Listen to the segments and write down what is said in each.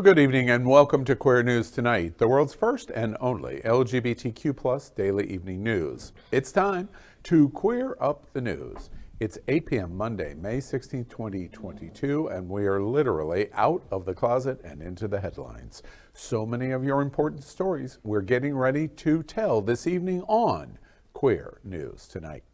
Well, good evening and welcome to Queer News Tonight, the world's first and only LGBTQ+ daily evening news. It's time to queer up the news. It's 8 p.m. Monday, May 16, 2022, and we are literally out of the closet and into the headlines. So many of your important stories we're getting ready to tell this evening on Queer News Tonight.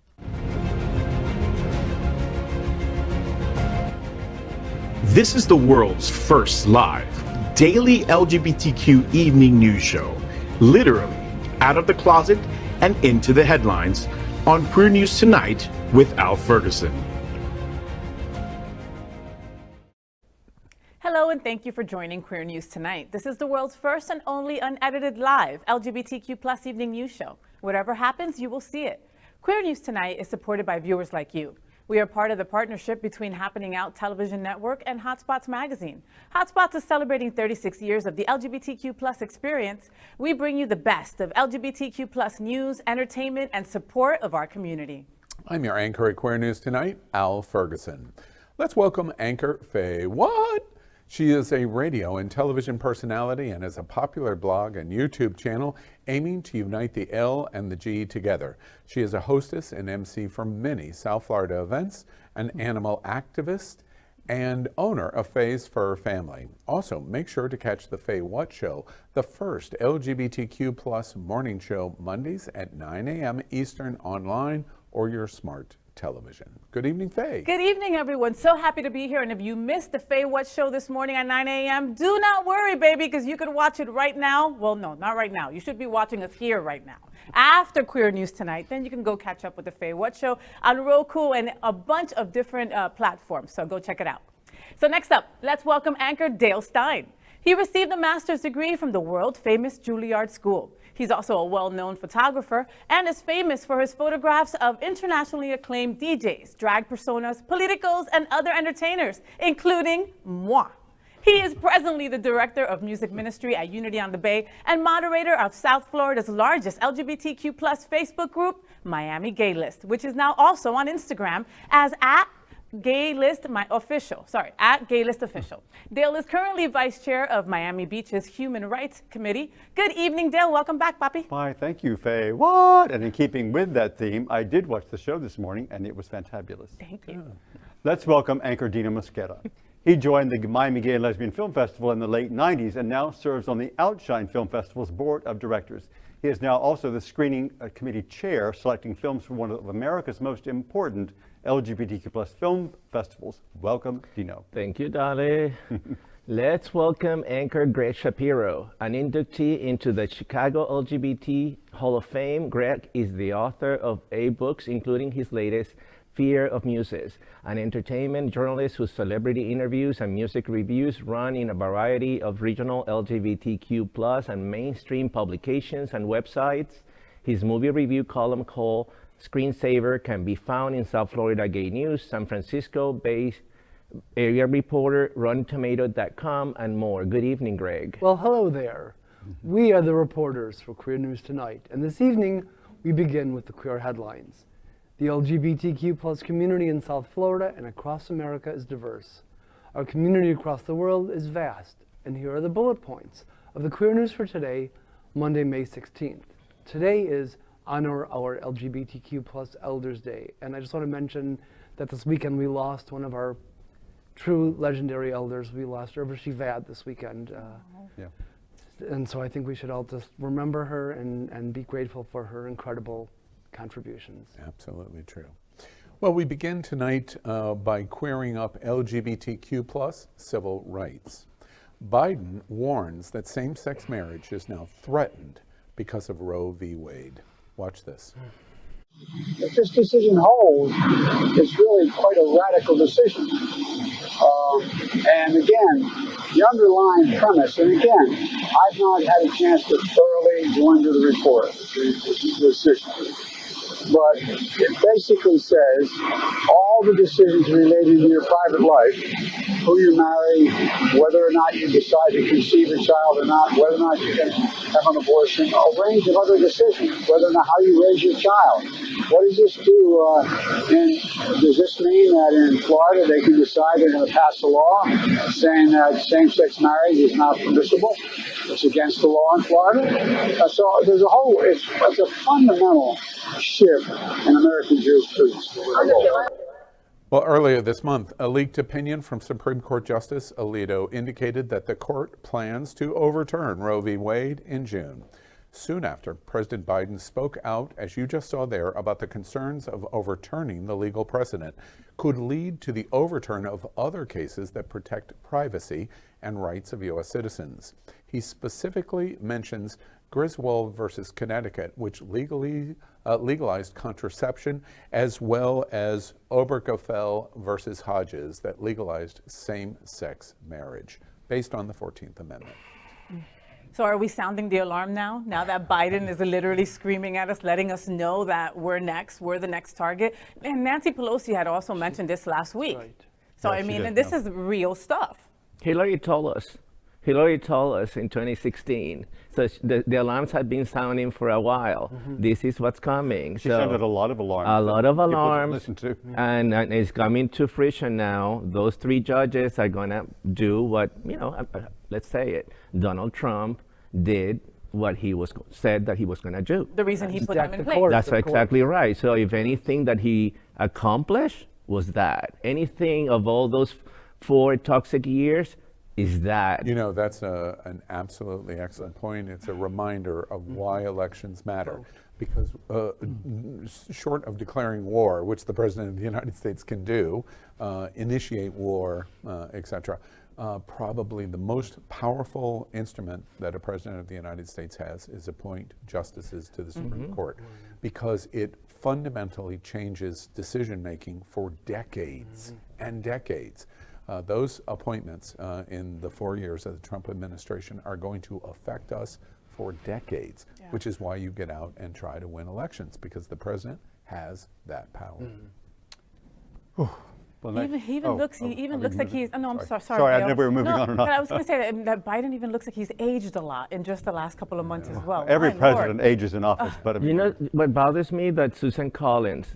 This is the world's first live daily LGBTQ evening news show, literally out of the closet and into the headlines on Queer News Tonight with Ferguson. Hello and thank you for joining Queer News Tonight. This is the world's first and only unedited live LGBTQ+ evening news show. Whatever happens, you will see it. Queer News Tonight is supported by viewers like you. We are part of the partnership between Happening Out Television Network and Hotspots Magazine. Hotspots is celebrating 36 years of the LGBTQ+ experience. We bring you the best of LGBTQ+ news, entertainment, and support of our community. I'm your anchor at Queer News Tonight, Ferguson. Let's welcome anchor FayWhat. She is a radio and television personality and has a popular blog and YouTube channel aiming to unite the L and the G together. She is a hostess and MC for many South Florida events, an animal activist, and owner of Faye's Fur Family. Also, make sure to catch the FayWhat Show, the first LGBTQ+ morning show, Mondays at 9 a.m. Eastern online or your smart television. Good evening, Faye. Good evening, everyone. So happy to be here. And if you missed the FayWhat Show this morning at 9 a.m., do not worry, baby, because you can watch it right now. Well, no, not right now. You should be watching us here right now. After Queer News Tonight, then you can go catch up with the FayWhat Show on Roku and a bunch of different platforms. So go check it out. So next up, let's welcome anchor Dale Stine. He received a master's degree from the world-famous Juilliard School. He's also a well-known photographer and is famous for his photographs of internationally acclaimed DJs, drag personas, politicals, and other entertainers, including moi. He is presently the director of music ministry at Unity on the Bay and moderator of South Florida's largest LGBTQ+ Facebook group, Miami Gay List, which is now also on Instagram as at Gaylist Official. Dale is currently vice chair of Miami Beach's Human Rights Committee. Good evening, Dale. Welcome back, Papi. Why, thank you, Faye. What? And in keeping with that theme, I did watch the show this morning, and it was fantabulous. Thank you. Let's welcome anchor Dino Mosquera. He joined the Miami Gay and Lesbian Film Festival in the late 90s and now serves on the Outshine Film Festival's board of directors. He is now also the screening committee chair, selecting films for one of America's most important LGBTQ+ film festivals. Welcome, Dino. Thank you, Dolly. Let's welcome anchor Gregg Shapiro, an inductee into the Chicago LGBT Hall of Fame. Gregg is the author of 8 books, including his latest, Fear of Muses, an entertainment journalist whose celebrity interviews and music reviews run in a variety of regional LGBTQ+ and mainstream publications and websites. His movie review column called Screensaver can be found in South Florida Gay News, San Francisco-based area reporter, RottenTomato.com, and more. Good evening, Gregg. Well, hello there. We are the reporters for Queer News Tonight, and this evening we begin with the queer headlines. The LGBTQ+ community in South Florida and across America is diverse. Our community across the world is vast, and here are the bullet points of the Queer News for today, Monday, May 16th. Today is Honor Our LGBTQ+ Elders Day, and I just want to mention that this weekend we lost one of our true legendary elders. We lost Irva Shivad this weekend. And so I think we should all just remember her and be grateful for her incredible contributions. Absolutely true. Well, we begin tonight by queering up LGBTQ+ civil rights. Biden warns that same-sex marriage is now threatened because of Roe v. Wade. Watch this. If this decision holds, it's really quite a radical decision. And again, the underlying premise, and again, I've not had a chance to thoroughly go into the report, the decision. But it basically says all the decisions related to your private life, who you marry, whether or not you decide to conceive a child or not, whether or not you can have an abortion, a range of other decisions, whether or not how you raise your child. What does this do in does this mean that in Florida they can decide they're going to pass a law saying that same-sex marriage is not permissible? It's against the law in Florida. So there's a whole, it's a fundamental shift in American jurisprudence. Well, earlier this month, a leaked opinion from Supreme Court Justice Alito indicated that the court plans to overturn Roe v. Wade in June. Soon after, President Biden spoke out, as you just saw there, about the concerns of overturning the legal precedent could lead to the overturn of other cases that protect privacy and rights of U.S. citizens. He specifically mentions Griswold versus Connecticut, which legalized contraception, as well as Obergefell versus Hodges, that legalized same-sex marriage, based on the 14th Amendment. So are we sounding the alarm now? Now that Biden is literally screaming at us, letting us know that we're next, we're the next target. And Nancy Pelosi had also mentioned this last week. Right. So Yeah, I she mean, did, and this yeah. is real stuff. Hillary told us in 2016. So the alarms had been sounding for a while. This is what's coming. She so sounded a lot of alarms. a lot of that people didn't alarms, listen to. and it's coming to fruition now. Those three judges are going to do what, let's say it, Donald Trump did what he said that he was going to do. The reason he put them in the place. court. That's Of course. exactly right. So if anything that he accomplished was that, anything of all those 4 toxic years is that. You know, that's an absolutely excellent point. It's a reminder of why elections matter. Because short of declaring war, which the President of the United States can do, initiate war, etc., probably the most powerful instrument that a President of the United States has is appoint justices to the Supreme Court, because it fundamentally changes decision-making for decades and decades. Those appointments in the 4 years of the Trump administration are going to affect us for decades, which is why you get out and try to win elections, because the president has that power. Well, He even looks like he's. Oh, no, I'm sorry. Sorry, I Bill. never were moving on or not. But I was going to say that Biden even looks like he's aged a lot in just the last couple of months as well. Every My president Lord. ages in office, but I mean, You know what bothers me? That Susan Collins,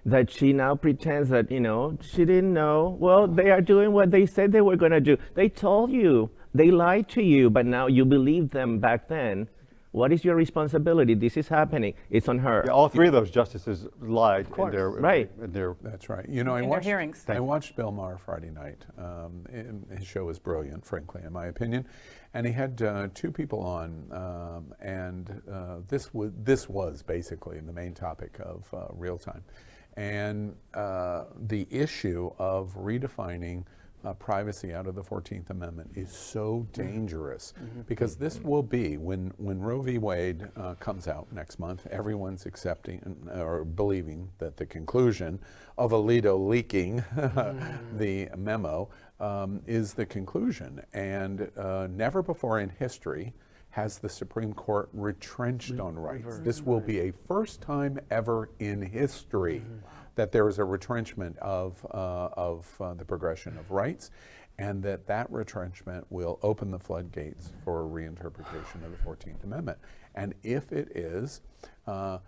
that she now pretends that, she didn't know. Well, they are doing what they said they were going to do. They told you, they lied to you, but now you believe them back then. What is your responsibility? This is happening. It's on her. yeah, all 3 of those justices lied in their Right. in their That's right. You know, I In their watched, hearings. I watched Bill Maher Friday night. His show was brilliant, frankly, in my opinion. And he had 2 people on, and this was basically the main topic of Real Time. And the issue of redefining privacy out of the 14th Amendment is so dangerous, because this will be, when Roe v. Wade comes out next month, everyone's accepting or believing that the conclusion of Alito leaking the memo is the conclusion. And never before in history has the Supreme Court retrenched on rights. This will be a first time ever in history that there is a retrenchment of the progression of rights, and that retrenchment will open the floodgates for a reinterpretation of the 14th Amendment. And if it is, all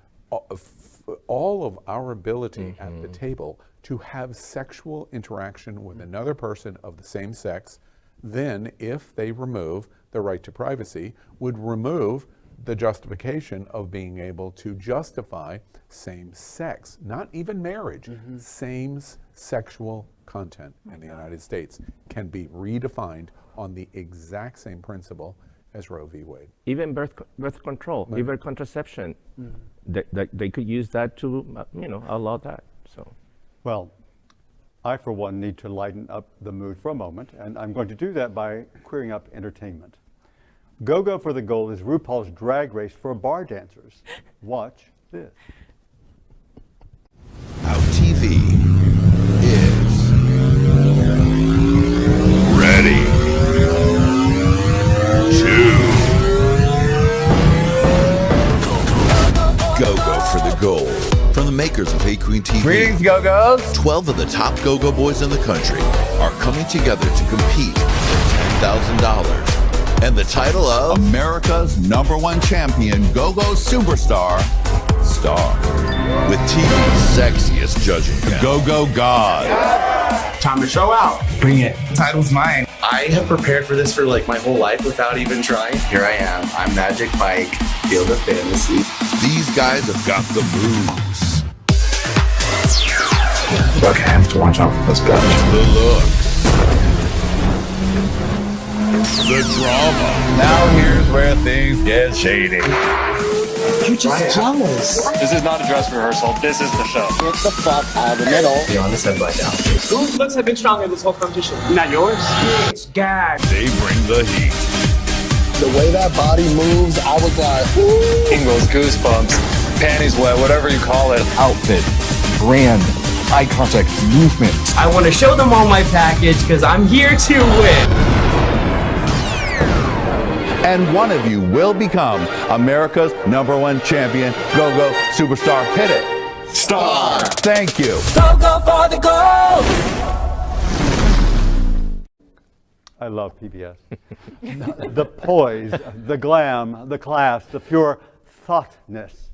of our ability at the table to have sexual interaction with another person of the same sex, then if they remove the right to privacy, would remove the justification of being able to justify same-sex, not even marriage, same sexual content in the United States can be redefined on the exact same principle as Roe v. Wade. Even birth control, even contraception, they could use that to, outlaw that. So, well, I for one need to lighten up the mood for a moment, and I'm going to do that by queering up entertainment. GoGo for the Gold is RuPaul's drag race for bar dancers. Watch this. Our TV is ready to GoGo for the Gold. From the makers of Hey Queen TV, Greetings, Go-Go's. 12 of the top Go-Go boys in the country are coming together to compete for $10,000 and the title of America's #1 champion Go-Go superstar, star with TV's sexiest judging panel. Go God. Time to show out. Bring it. Title's mine. I have prepared for this for like my whole life without even trying. Here I am. I'm Magic Mike, Field of Fantasy. These guys have got the moves, Okay, I have to watch out. Let's go. the looks, the drama. Now here's where things get shady. You're just jealous. This is not a dress rehearsal. This is the show. Get the fuck out of the middle. Be on this headline now. Whose looks have been stronger in this whole competition? Not yours? It's gag. They bring the heat. The way that body moves, I was like, Tingles, goosebumps, panties wet, whatever you call it. Outfit, brand, eye contact, movement. I want to show them all my package because I'm here to win. And one of you will become America's #1 champion, GoGo superstar. Hit it. star. Thank you. Go, go for the gold! I love PBS. The poise, the glam, the class, the pure thoughtness.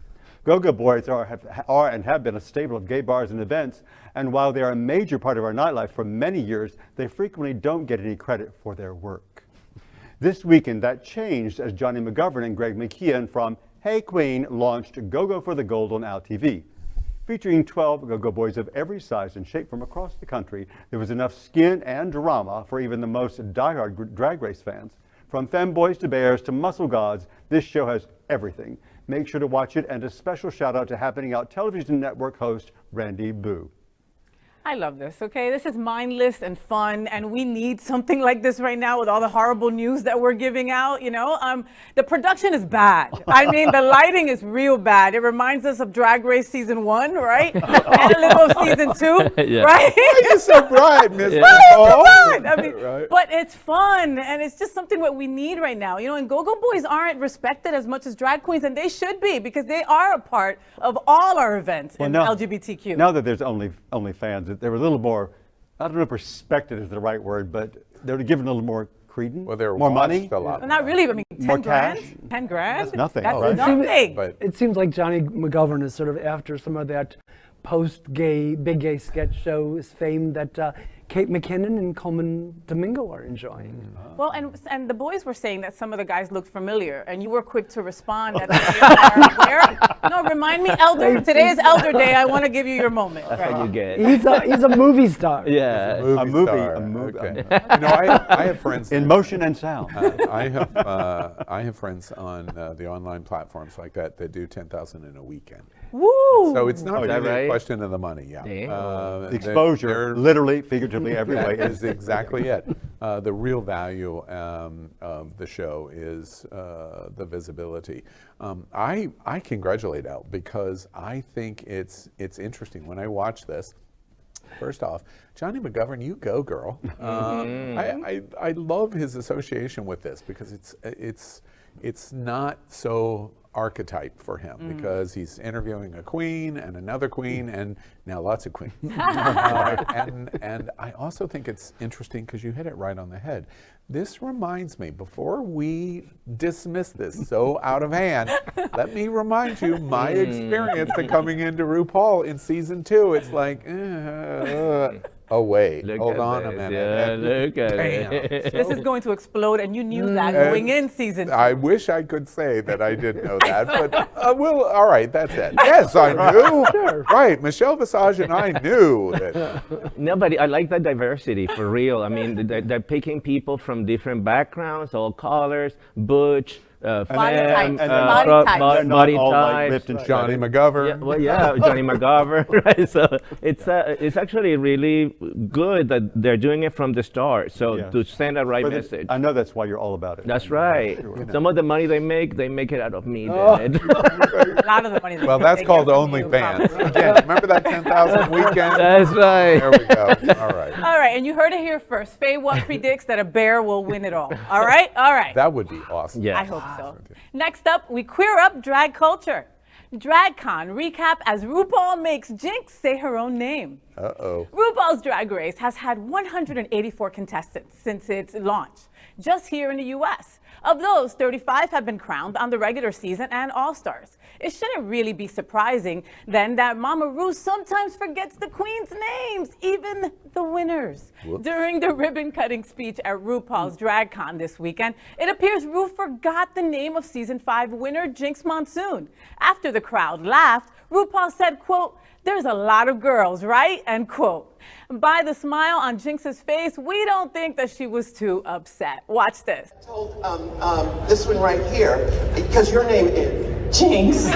Go-Go Boys are and have been a staple of gay bars and events, and while they are a major part of our nightlife for many years, they frequently don't get any credit for their work. This weekend, that changed as Johnny McGovern and Greg McKeon from Hey Queen launched Go-Go for the Gold on Al TV. Featuring 12 Go-Go Boys of every size and shape from across the country, there was enough skin and drama for even the most diehard Drag Race fans. From femboys to bears to muscle gods, this show has everything. Make sure to watch it, and a special shout out to Happening Out Television Network host Randy Boo. I love this, okay? This is mindless and fun, and we need something like this right now with all the horrible news that we're giving out, you know? The production is bad. I mean, the lighting is real bad. It reminds us of Drag Race Season 1, right? And a little of Season 2, Yeah. right? Why are you so bright, Miss Why is it Nicole? fun? I mean, Right. but it's fun, and it's just something that we need right now. You know, and Go-Go Boys aren't respected as much as drag queens, and they should be, because they are a part of all our events in LGBTQ. Now that there's only fans, they were a little more, I don't know if respected is the right word, but they were given a little more credence, Well, they're more money. watched a lot. Well, not really. I mean, 10 More grand? cash? 10 grand? That's nothing. That's Right. nothing. But It seems like Johnny McGovern is sort of after some of that post-gay, big gay sketch show fame that Kate McKinnon and Coleman Domingo are enjoying. Well, and the boys were saying that some of the guys looked familiar, and you were quick to respond. That no, remind me, Elder. Today is Elder Day. I want to give you your moment. That's Right. what you get. He's a movie star. Yeah. A movie. Okay. You know, I have friends In motion and sound. I have friends on the online platforms like that do 10,000 in a weekend. Woo! So it's not is that really right? a question of the money. Yeah. Damn. Exposure, literally, figuratively, every way. Is exactly it. The real value of the show is the visibility. I congratulate Al because I think it's interesting when I watch this. First off, Johnny McGovern, you go, girl. I love his association with this because it's not so archetype for him because he's interviewing a queen and another queen and now lots of queens. And I also think it's interesting because you hit it right on the head. This reminds me, before we dismiss this so out of hand, let me remind you my experience to coming into RuPaul in season 2. It's like, oh wait, hold on a minute. Yeah, look at it. This is going to explode, and you knew that going in season 2. I wish I could say that I did know that, but well, all right, that's it. Yes, I knew. Sure. Right, Michelle Visage and I knew that. No, but I like that diversity for real. I mean, they're picking people from different backgrounds, all colors, butch, Body femme, types, body types. They're not body all like types. ripped and Johnny Yeah, McGovern. well, yeah, Johnny McGovern, right? So it's actually really good that they're doing it from the start. So Yeah. to send a right message. I know that's why you're all about it. That's right. Sure. Some of the money they make it out of me. A lot of the money. Well, that's called OnlyFans. Again, remember that 10,000 weekend? That's right. There we go. All right. All right, and you heard it here first. FayWhat predicts that a bear will win it all. All right? All right. That would be awesome. Yeah. I hope so. Next up, we queer up drag culture. DragCon recap as RuPaul makes Jinkx say her own name. Uh-oh. RuPaul's Drag Race has had 184 contestants since its launch, just here in the U.S. Of those, 35 have been crowned on the regular season and All-Stars. It shouldn't really be surprising, then, that Mama Ru sometimes forgets the queen's names, even the winners. Whoops. During the ribbon-cutting speech at RuPaul's DragCon this weekend, it appears Ru forgot the name of Season 5 winner Jinkx Monsoon. After the crowd laughed, RuPaul said, quote, "There's a lot of girls, right?" End quote. By the smile on Jinkx's face, we don't think that she was too upset. Watch this. I told this one right here, because your name is Jinkx.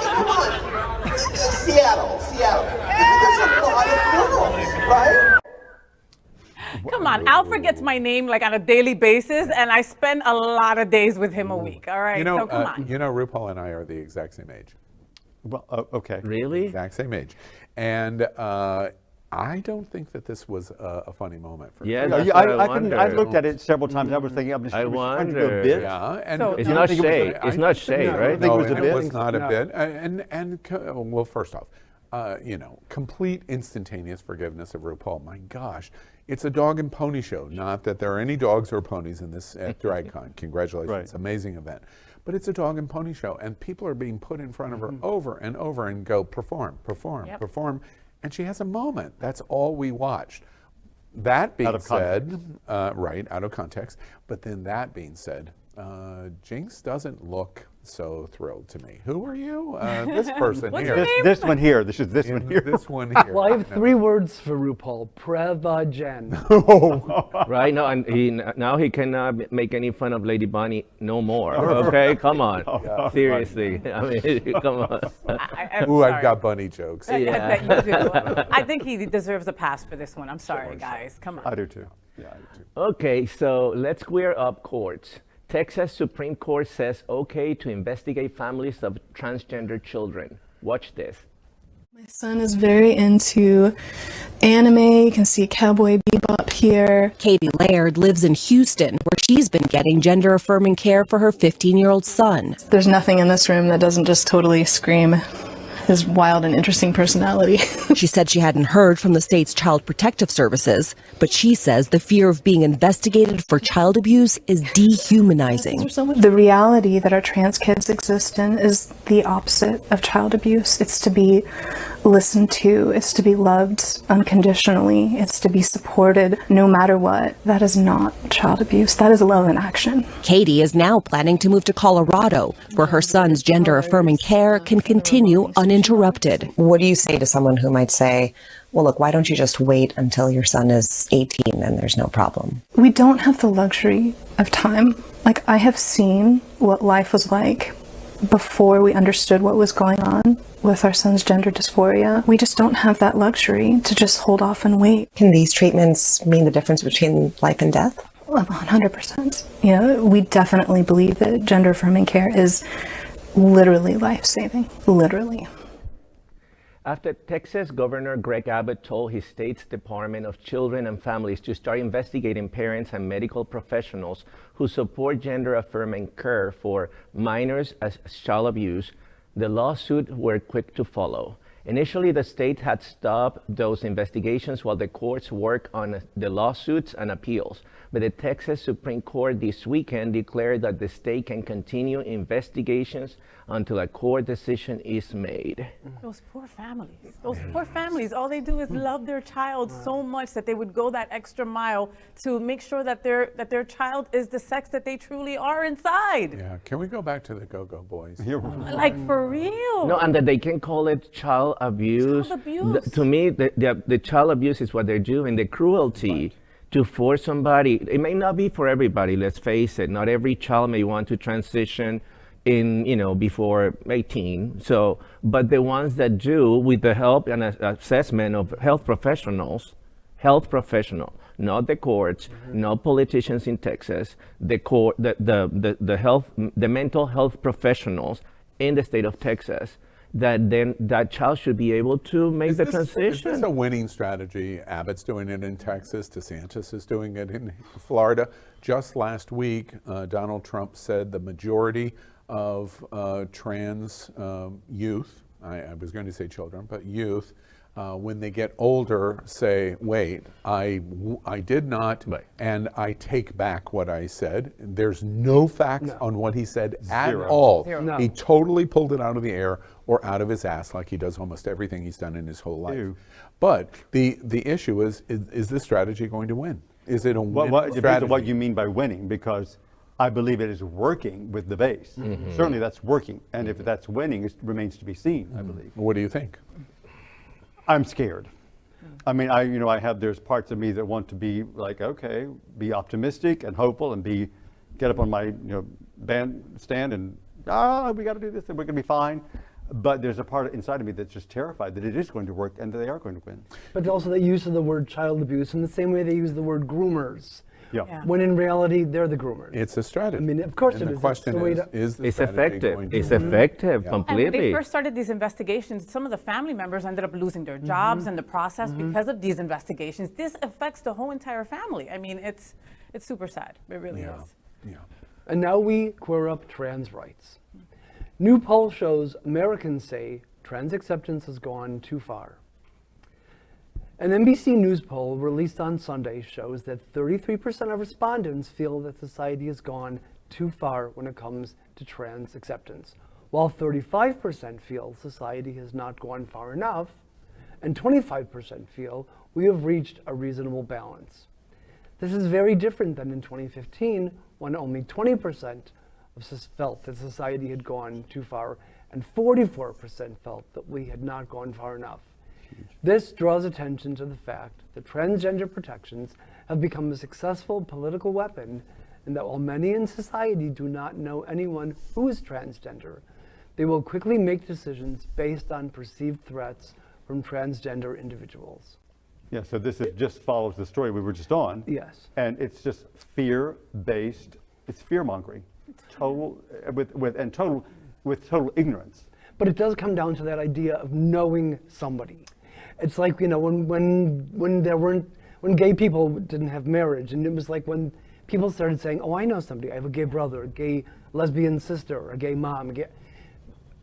Come on, Seattle. There's a lot of girls, right? Come on, Alfred gets my name like on a daily basis, and I spend a lot of days with him a week. All right, so come on. You know, RuPaul and I are the exact same age. Well, okay. Really? Exact same age. And I don't think that this was a funny moment for Yeah, me. that's what I looked at it several times. I was thinking, I'm just trying to do a bit. Yeah, and So- It's not shade. It's not shade, right? think it was a it bit. was not a bit. Well, first off, complete instantaneous forgiveness of RuPaul. My gosh, it's a dog and pony show. Not that there are any dogs or ponies in this at DragCon. Congratulations, Right. amazing event. But it's a dog and pony show, and people are being put in front of her over and over and go perform, Yep. perform, and she has a moment. That's all we watched. That being said, right, out of context, but then that being said, Jinkx doesn't look so thrilled to me. Who are you? This person What's here. your name? This one here. This one here. This one here. Well, I have 3 words for RuPaul. Prevagen. Right? No, and now he cannot make any fun of Lady Bunny no more. Okay, come on. Seriously. I mean, come on. Ooh, I've got bunny jokes. That you do. I think he deserves a pass for this one. I'm sorry, guys. Come on. I do too. Yeah, I do too. Okay, so let's clear up courts. Texas Supreme Court says okay to investigate families of transgender children. Watch this. My son is very into anime. You can see Cowboy Bebop here. Katie Laird lives in Houston, where she's been getting gender-affirming care for her 15-year-old son. There's nothing in this room that doesn't just totally scream his wild and interesting personality. She said she hadn't heard from the state's child protective services, but she says the fear of being investigated for child abuse is dehumanizing. The reality that our trans kids exist in is the opposite of child abuse. It's to be listened to, it's to be loved unconditionally, it's to be supported no matter what. That is not child abuse. That is love in action. Katie is now planning to move to Colorado, where her son's gender-affirming care can continue uninterrupted. What do you say to someone who might say, well, look, why don't you just wait until your son is 18 and there's no problem? We don't have the luxury of time. Like, I have seen what life was like before we understood what was going on with our son's gender dysphoria. We just don't have that luxury to just hold off and wait. Can these treatments mean the difference between life and death? 100%. You know, we definitely believe that gender affirming care is literally life-saving. Literally. After Texas Governor Greg Abbott told his state's Department of Children and Families to start investigating parents and medical professionals who support gender-affirming care for minors as child abuse, the lawsuits were quick to follow. Initially, the state had stopped those investigations while the courts work on the lawsuits and appeals. But the Texas Supreme Court this weekend declared that the state can continue investigations until a court decision is made. Those poor families. Those poor families. All they do is love their child so much that they would go that extra mile to make sure that their child is the sex that they truly are inside. Yeah, can we go back to the Go-Go Boys? Like, for real. No, and that they can call it child abuse. Child abuse. To me, the child abuse is what they're doing, the cruelty. To force somebody, it may not be for everybody, let's face it. Not every child may want to transition in, before 18. So, but the ones that do, with the help and assessment of health professionals, not the courts, not politicians in Texas, the mental health professionals in the state of Texas, that then that child should be able to make the transition. Is this a winning strategy? Abbott's doing it in Texas. DeSantis is doing it in Florida. Just last week, Donald Trump said the majority of trans youth, I was going to say children, but youth, when they get older, say, wait, I did not, and I take back what I said. There's no facts on what he said at all. No. He totally pulled it out of the air or out of his ass, like he does almost everything he's done in his whole life. But the issue is this strategy going to win? Is it a winning It depends strategy? on what you mean by winning, because I believe it is working with the base. Certainly that's working, and if that's winning, it remains to be seen, I believe. What do you think? I'm scared. I mean, there's parts of me that want to be like, okay, be optimistic and hopeful and get up on my, bandstand and, we got to do this and we're going to be fine. But there's a part inside of me that's just terrified that it is going to work and that they are going to win. But also the use of the word child abuse in the same way they use the word groomers. Yeah. When in reality, they're the groomers. It's a strategy. I mean, of course and it the is. question is the it's strategy effective. going to It's win? effective And when completely. they first started these investigations, some of the family members ended up losing their jobs in the process because of these investigations. This affects the whole entire family. I mean, it's super sad. It really is. Yeah. And now we queer up trans rights. New poll shows Americans say trans acceptance has gone too far. An NBC News poll released on Sunday shows that 33% of respondents feel that society has gone too far when it comes to trans acceptance, while 35% feel society has not gone far enough, and 25% feel we have reached a reasonable balance. This is very different than in 2015, when only 20% felt that society had gone too far, and 44% felt that we had not gone far enough. This draws attention to the fact that transgender protections have become a successful political weapon, and that while many in society do not know anyone who is transgender, they will quickly make decisions based on perceived threats from transgender individuals. Yeah, so this just follows the story we were just on. Yes. And it's just fear-based, it's fear-mongering, with total ignorance. But it does come down to that idea of knowing somebody. It's like, when gay people didn't have marriage, and it was like when people started saying, oh, I know somebody, I have a gay brother, a gay lesbian sister, a gay mom.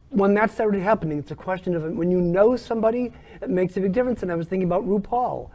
When that started happening, it's a question of when you know somebody, it makes a big difference. And I was thinking about RuPaul,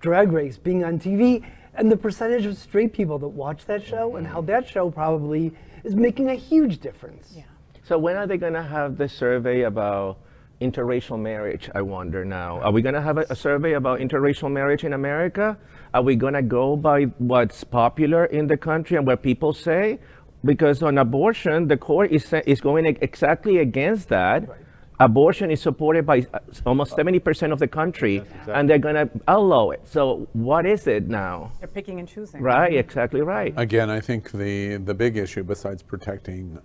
Drag Race, being on TV, and the percentage of straight people that watch that show, and how that show probably is making a huge difference. Yeah. So when are they going to have the survey about interracial marriage, I wonder now? Are we going to have a survey about interracial marriage in America? Are we going to go by what's popular in the country and what people say? Because on abortion, the court is going exactly against that. Right. Abortion is supported by almost 70% of the country, exactly. And they're going to allow it. So what is it now? They're picking and choosing. Right, exactly right. Again, I think the big issue, besides protecting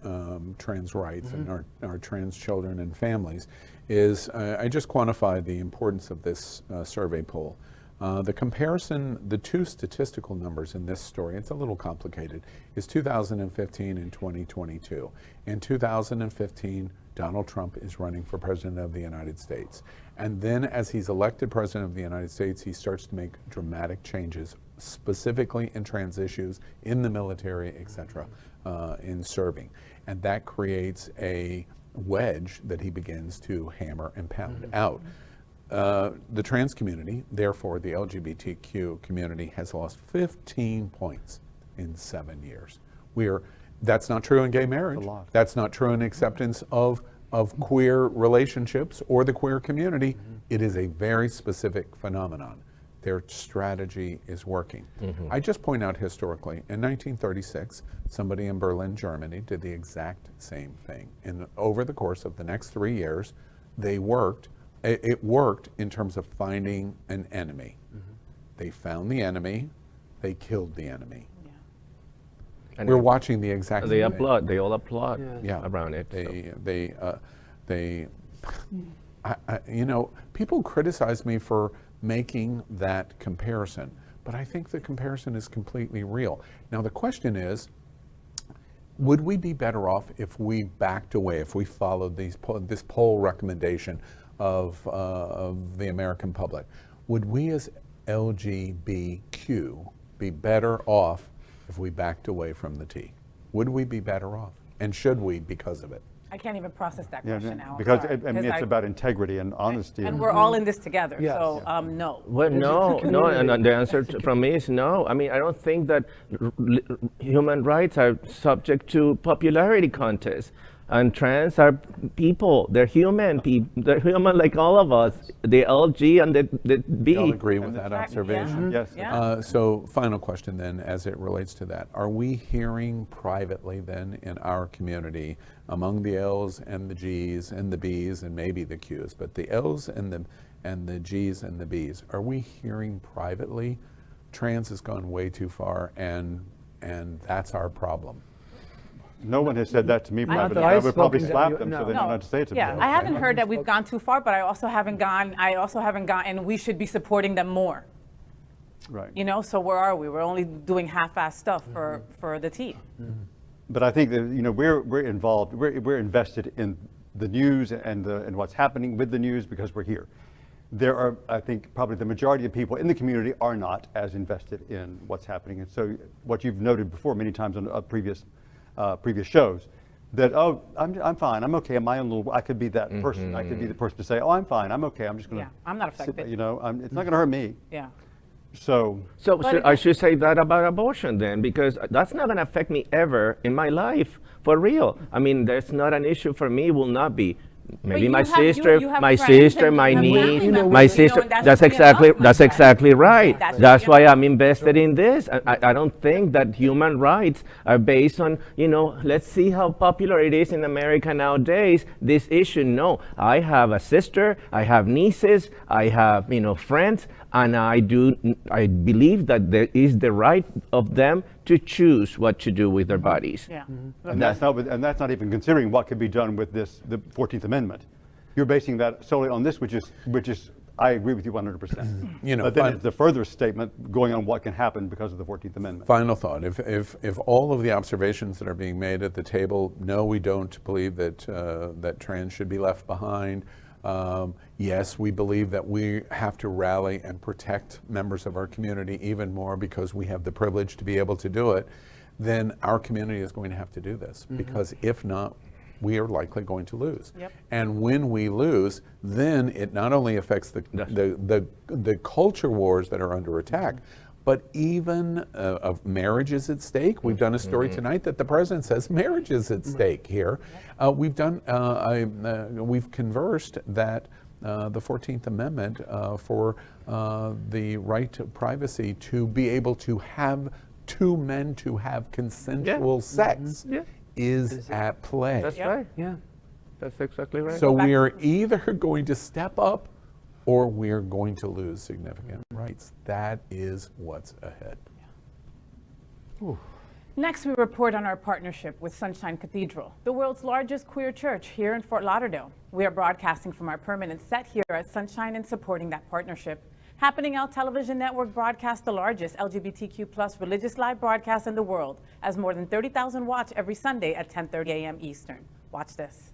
trans rights and our trans children and families, is I just quantified the importance of this survey poll. The comparison, the two statistical numbers in this story, it's a little complicated, is 2015 and 2022. In 2015, Donald Trump is running for president of the United States. And then as he's elected president of the United States, he starts to make dramatic changes, specifically in trans issues, in the military, et cetera, in serving. And that creates a wedge that he begins to hammer and pound out. The trans community, therefore the LGBTQ community, has lost 15 points in 7 years. That's not true in gay marriage. That's not true in acceptance of queer relationships or the queer community. It is a very specific phenomenon. Their strategy is working. I just point out historically, in 1936, somebody in Berlin, Germany, did the exact same thing. And over the course of the next 3 years, it worked in terms of finding an enemy. They found the enemy, they killed the enemy. And we're watching the exact same thing. They all applaud around it. People criticize me for making that comparison, but I think the comparison is completely real. Now the question is, would we be better off if we backed away, if we followed this poll recommendation of the American public? Would we as LGBTQ be better off if we backed away from the T? Would we be better off? And should we because of it? I can't even process that question now. Because I mean, it's about integrity and honesty. And we're all in this together, Yes. so no. Well, no, and the answer from me is no. I mean, I don't think that human rights are subject to popularity contests. And trans are people. They're human people. They're human like all of us. The LG and the B. I'll agree with that observation. Yes. So final question then, as it relates to that. Are we hearing privately then in our community, among the L's and the G's and the B's and maybe the Q's, but the L's and the G's and the B's, are we hearing privately trans has gone way too far and that's our problem? No one has said that to me privately. that I I've would probably spoken to slap you. them No. so they don't have to say it to me. Yeah, I haven't heard that we've gone too far, but I also haven't gone, and we should be supporting them more. Right. You know, so where are we? We're only doing half-assed stuff for the team. But I think that, you know, we're involved, we're invested in the news and what's happening with the news because we're here. There are, I think, probably the majority of people in the community are not as invested in what's happening. And so what you've noted before many times on previous shows, that, oh, I'm fine, I'm okay, my own little, I could be that person. I could be the person to say, oh, I'm fine, I'm okay, I'm just going to, I'm not affected. you know, it's not going to hurt me. Yeah. So I should say that about abortion then, because that's not going to affect me ever in my life, for real. I mean, there's not an issue for me, will not be. Maybe my sister, my niece, my sister. That's exactly right. That's why I'm invested in this. I don't think that human rights are based on, you know, let's see how popular it is in America nowadays, this issue. No, I have a sister, I have nieces, I have, you know, friends, and I believe that there is the right of them to choose what to do with their bodies. Yeah. And that's not even considering what could be done with the 14th Amendment. You're basing that solely on this, which is I agree with you 100%. You know, but then it's the further statement going on what can happen because of the 14th Amendment. Final thought: if all of the observations that are being made at the table, no, we don't believe that that trans should be left behind. Yes, we believe that we have to rally and protect members of our community even more because we have the privilege to be able to do it. Then our community is going to have to do this because if not, we are likely going to lose. Yep. And when we lose, then it not only affects the culture wars that are under attack, but even of marriage is at stake. We've done a story tonight that the president says marriage is at stake here. We've conversed that the 14th Amendment for the right to privacy to be able to have two men to have consensual sex is at play. That's right. Yeah, that's exactly right. So we are either going to step up or we are going to lose significant rights. That is what's ahead. Next, we report on our partnership with Sunshine Cathedral, the world's largest queer church here in Fort Lauderdale. We are broadcasting from our permanent set here at Sunshine and supporting that partnership. Happening Out Television Network broadcasts the largest LGBTQ+ religious live broadcast in the world, as more than 30,000 watch every Sunday at 10:30 a.m. Eastern. Watch this.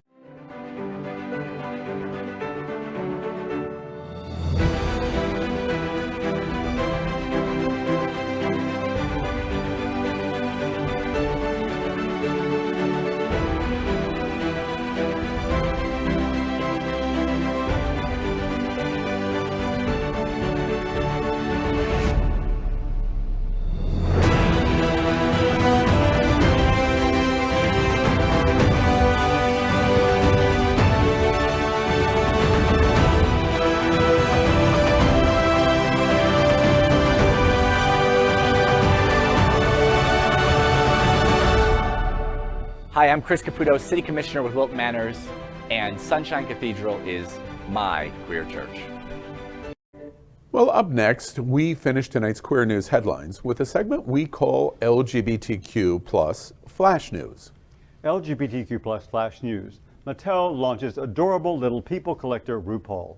Hi, I'm Chris Caputo, City Commissioner with Wilton Manors, and Sunshine Cathedral is my queer church. Well, up next, we finish tonight's Queer News headlines with a segment we call LGBTQ+ Flash News. LGBTQ+ Flash News. Mattel launches adorable little people collector RuPaul.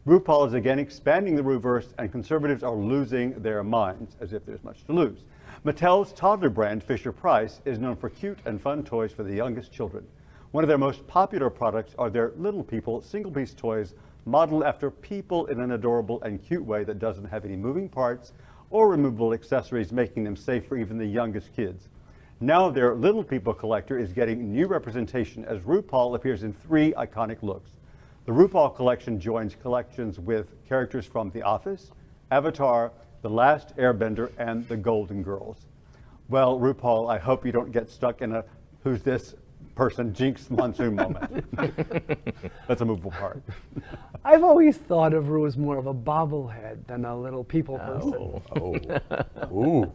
RuPaul is again expanding the Ruverse, and conservatives are losing their minds, as if there's much to lose. Mattel's toddler brand, Fisher-Price, is known for cute and fun toys for the youngest children. One of their most popular products are their Little People single-piece toys modeled after people in an adorable and cute way that doesn't have any moving parts or removable accessories, making them safe for even the youngest kids. Now their Little People collector is getting new representation as RuPaul appears in 3 iconic looks. The RuPaul collection joins collections with characters from The Office, Avatar, The Last Airbender, and The Golden Girls. Well, RuPaul, I hope you don't get stuck in a who's this person Jinkx monsoon moment. That's a movable part. I've always thought of Ru as more of a bobblehead than a little people person. Ooh.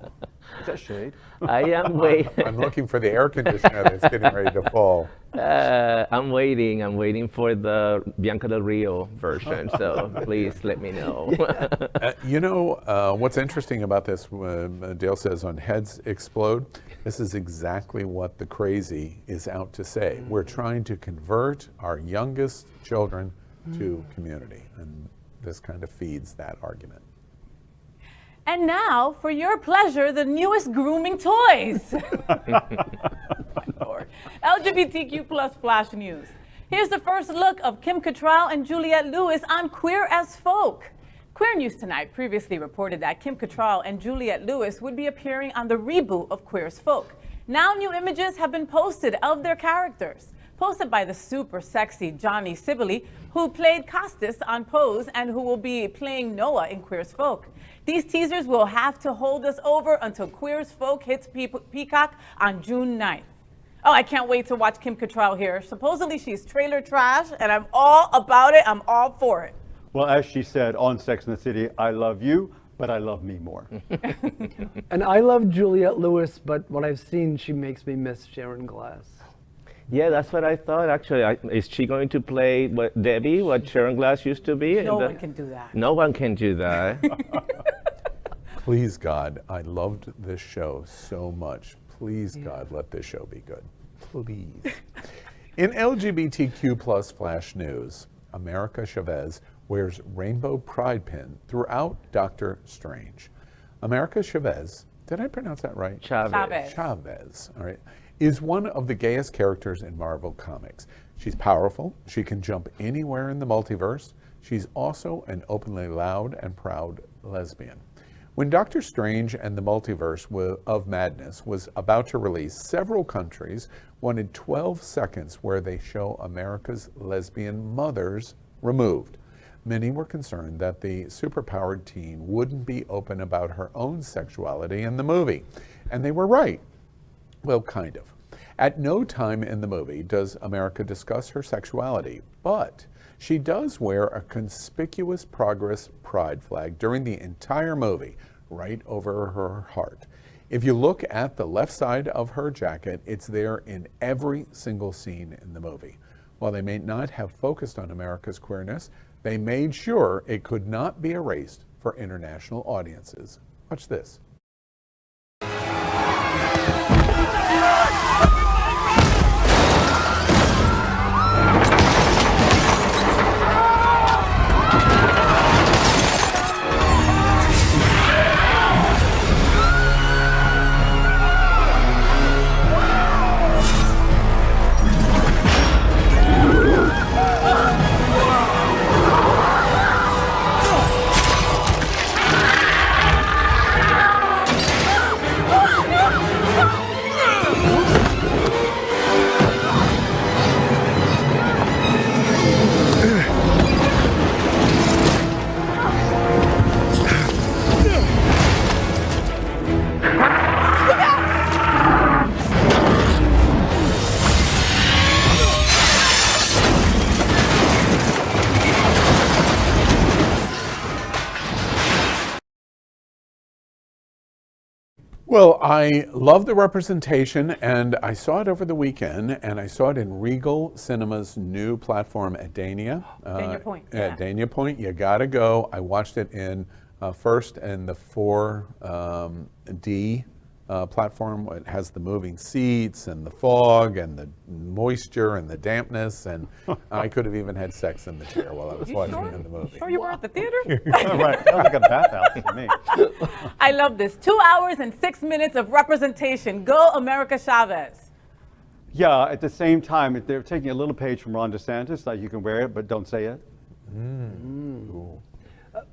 Is that shade? I am waiting. I'm looking for the air conditioner that's getting ready to fall. I'm waiting for the Bianca Del Rio version, so please let me know. What's interesting about this, Dale says on Heads Explode, this is exactly what the crazy is out to say. We're trying to convert our youngest children to community, and this kind of feeds that argument. And now, for your pleasure, the newest grooming toys. LGBTQ plus flash news. Here's the first look of Kim Cattrall and Juliette Lewis on Queer as Folk. Queer News Tonight previously reported that Kim Cattrall and Juliette Lewis would be appearing on the reboot of Queer as Folk. Now new images have been posted of their characters. Posted by the super sexy Johnny Sibley, who played Costas on Pose and who will be playing Noah in Queer as Folk. These teasers will have to hold us over until Queer as Folk hits Peacock on June 9th. Oh, I can't wait to watch Kim Cattrall here. Supposedly she's trailer trash, and I'm all about it. I'm all for it. Well, as she said on Sex and the City, I love you, but I love me more. And I love Juliette Lewis, but what I've seen, she makes me miss Sharon Glass. Yeah, that's what I thought, actually. Is she going to play Debbie, what Sharon Glass used to be? No one can do that. No one can do that. Please, God, I loved this show so much. Please, God, let this show be good. Please. In LGBTQ plus flash news, America Chavez wears rainbow pride pin throughout Doctor Strange. America Chavez, did I pronounce that right? Chavez, all right, is one of the gayest characters in Marvel Comics. She's powerful. She can jump anywhere in the multiverse. She's also an openly loud and proud lesbian. When Doctor Strange and the Multiverse of Madness was about to release, several countries wanted 12 seconds where they show America's lesbian mothers removed. Many were concerned that the superpowered teen wouldn't be open about her own sexuality in the movie. And they were right. Well, kind of. At no time in the movie does America discuss her sexuality, but she does wear a conspicuous progress pride flag during the entire movie, right over her heart. If you look at the left side of her jacket, it's there in every single scene in the movie. While they may not have focused on America's queerness, they made sure it could not be erased for international audiences. Watch this. Well, I love the representation, and I saw it over the weekend, and I saw it in Regal Cinema's new platform at Dania. Dania Point. At Dania Point, you gotta go. I watched it in first in the 4D platform. It has the moving seats and the fog and the moisture and the dampness, and I could have even had sex in the chair while I was watching the movie. Sure you were at the theater? Right, sounds like a bathhouse to me. I love this. 2 hours and 6 minutes of representation. Go America Chavez. Yeah, at the same time, they're taking a little page from Ron DeSantis, like you can wear it, but don't say it.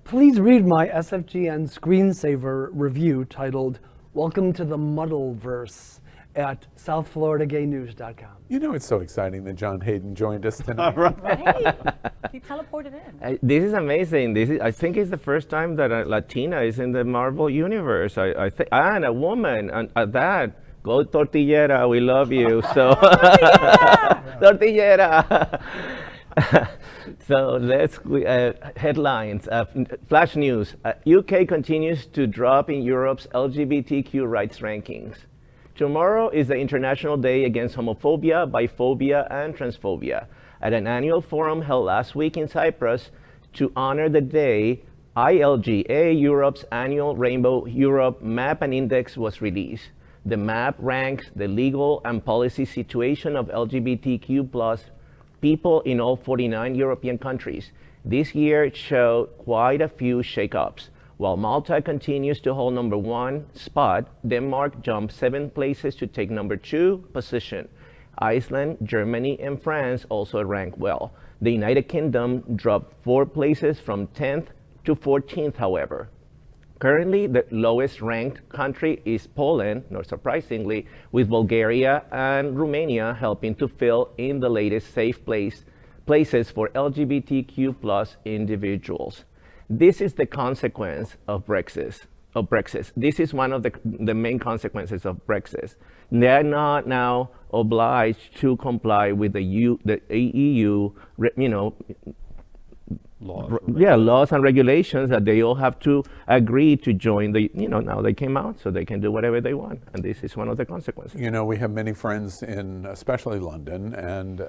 Please read my SFGN screensaver review titled Welcome to the Muddleverse. at southfloridagaynews.com. You know, it's so exciting that John Hayden joined us tonight. Right? He teleported in. This is amazing. I think it's the first time that a Latina is in the Marvel universe. I think, and a woman, and that. Go Tortillera, we love you. So, Tortillera. So let's headlines. Flash news. UK continues to drop in Europe's LGBTQ rights rankings. Tomorrow is the International Day Against Homophobia, Biphobia, and Transphobia. At an annual forum held last week in Cyprus to honor the day, ILGA Europe's annual Rainbow Europe Map and Index was released. The map ranks the legal and policy situation of LGBTQ+ people in all 49 European countries. This year it showed quite a few shakeups. While Malta continues to hold #1 spot, Denmark jumped 7 places to take #2 position. Iceland, Germany, and France also ranked well. The United Kingdom dropped 4 places from 10th to 14th, however. Currently, the lowest ranked country is Poland, not surprisingly, with Bulgaria and Romania helping to fill in the latest safe places for LGBTQ+ individuals. This is the consequence of Brexit. This is one of the main consequences of Brexit. They're not now obliged to comply with the EU, laws and regulations that they all have to agree to join now they came out, so they can do whatever they want, and this is one of the consequences. You know, we have many friends in especially London and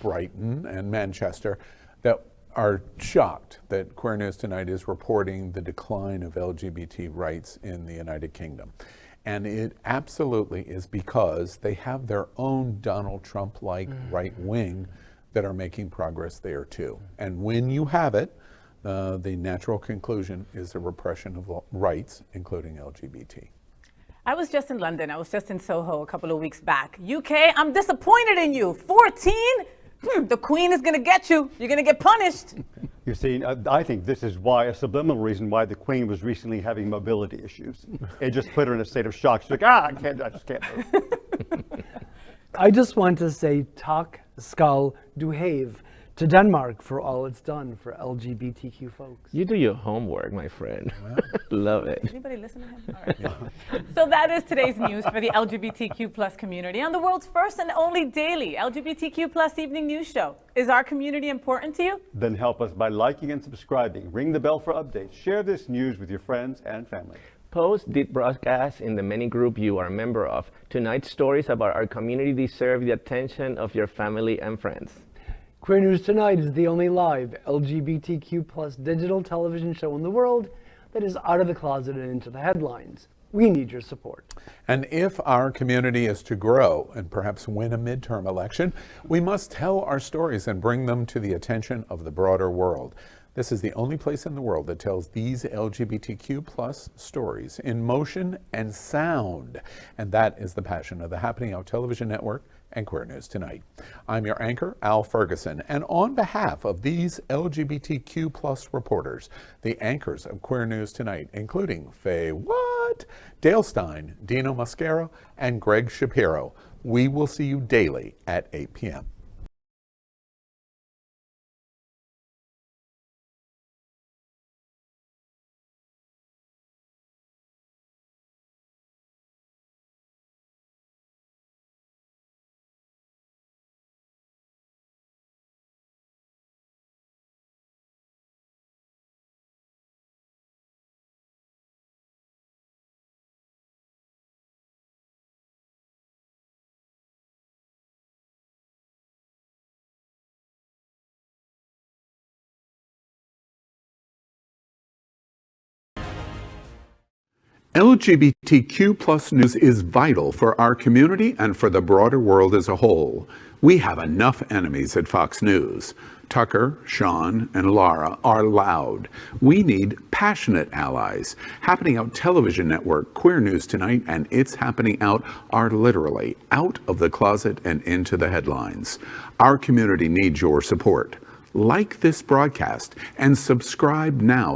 Brighton and Manchester that are shocked that Queer News Tonight is reporting the decline of LGBT rights in the United Kingdom. And it absolutely is because they have their own Donald Trump-like right wing that are making progress there too. And when you have it, the natural conclusion is a repression of rights, including LGBT. I was just in London. I was just in Soho a couple of weeks back. UK, I'm disappointed in you. 14? The Queen is going to get you. You're going to get punished. You see, I think this is why, a subliminal reason why the Queen was recently having mobility issues. It just put her in a state of shock. She's like, I just can't move. I just want to say tak skal du have to Denmark for all it's done for LGBTQ folks. You do your homework, my friend. Love it. Anybody listen to him? All right. So that is today's news for the LGBTQ+ community on the world's first and only daily LGBTQ+ evening news show. Is our community important to you? Then help us by liking and subscribing. Ring the bell for updates. Share this news with your friends and family. Post the broadcast in the many group you are a member of. Tonight's stories about our community deserve the attention of your family and friends. Queer News Tonight is the only live LGBTQ+ digital television show in the world that is out of the closet and into the headlines. We need your support. And if our community is to grow and perhaps win a midterm election, we must tell our stories and bring them to the attention of the broader world. This is the only place in the world that tells these LGBTQ+ stories in motion and sound. And that is the passion of the Happening Out Television Network and Queer News Tonight. I'm your anchor, Al Ferguson, and on behalf of these LGBTQ+ reporters, the anchors of Queer News Tonight, including FayWhat, Dale Stine, Dino Mosquera, and Gregg Shapiro, we will see you daily at 8 p.m. LGBTQ+ news is vital for our community and for the broader world as a whole. We have enough enemies at Fox News. Tucker, Sean, and Lara are loud. We need passionate allies. Happening Out Television Network, Queer News Tonight, and It's Happening Out are literally out of the closet and into the headlines. Our community needs your support. Like this broadcast and subscribe now